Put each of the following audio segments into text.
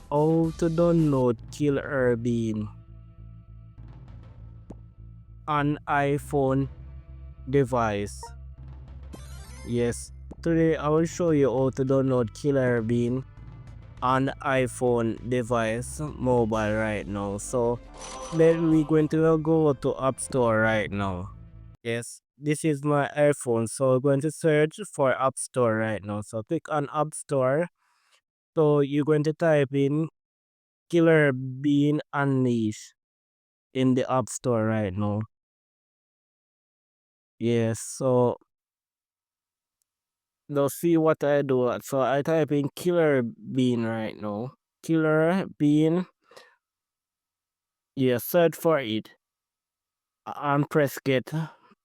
How to download Killerbean on iPhone device. Yes, today I will show you how to download Killerbean on iPhone device mobile right now. So then we're going to go to App Store right now. Yes, this is my iPhone, so I'm going to search for App Store right now. So click on App Store. So you're going to type in Killer Bean Unleash in the App Store right now. Yes, so now see what I do. So I type in Killer Bean right now. Killer Bean. Yeah, search for it and press get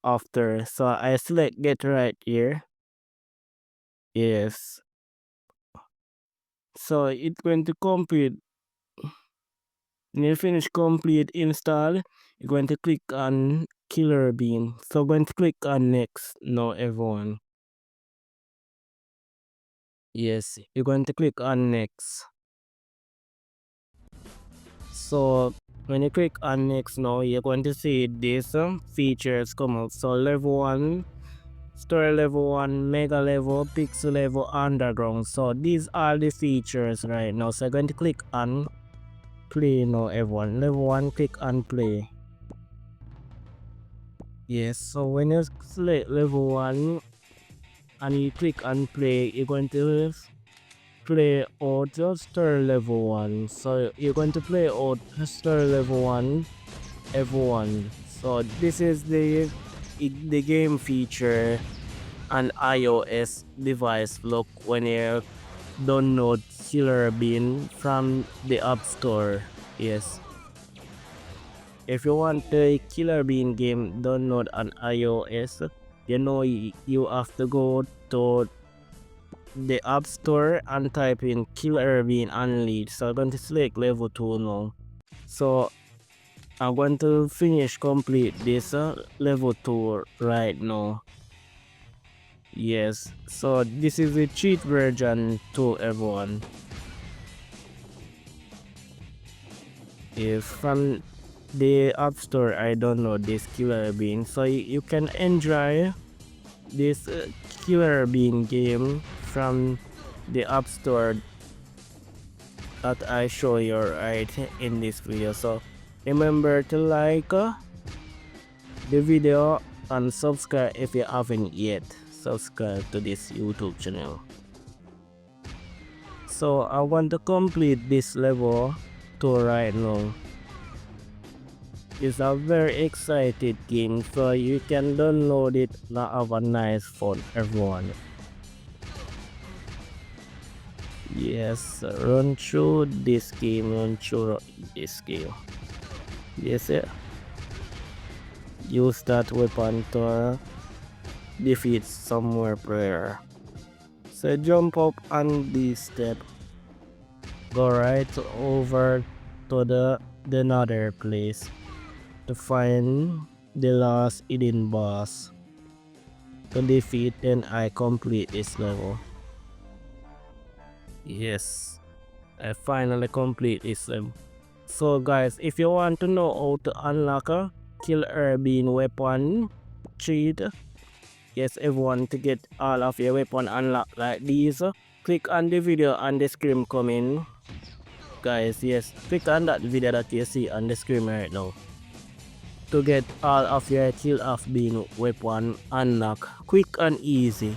after. So I select get right here. Yes. So it's going to complete. When you finish complete install, you're going to click on Killer Bean. So going to click on next now everyone. Yes, you're going to click on next. So when you click on next now, you're going to see these features come up. So level 1, story level 1, mega level, pixel level, underground. So these are the features right now. So I'm going to click on play now everyone. Level 1, click on play. Yes, so when you select level 1 and you click on play, you're going to play out story level 1. So you're going to play out story level 1 everyone. So this is the game feature on iOS device. Look when you download Killerbean from the App Store. Yes. If you want the Killerbean game download on iOS, you know you have to go to the App Store and type in Killerbean Unleashed. So I'm going to select level 2 now. So I'm going to finish complete this level 2 right now. Yes, so this is the cheat version to everyone. If from the App Store I download this Killer Bean, so you can enjoy this Killer Bean game from the App Store that I show you right in this video. So remember to like the video and subscribe if you haven't yet. Subscribe to this YouTube channel. So I want to complete this level 2 right now. It's a very excited game, so you can download it and have a nice fun everyone. Yes, run through this game, run through this game. Yes, yeah. Use that weapon to defeat somewhere player. So jump up on this step. Go right over to the another place to find the last hidden boss. To defeat, then I complete this level. Yes, I finally complete this level. So guys, if you want to know how to unlock a Killerbean weapon cheat, yes everyone, to get all of your weapon unlocked like these, click on the video on the screen coming. Guys, yes, click on that video that you see on the screen right now to get all of your Killerbean weapon unlocked quick and easy.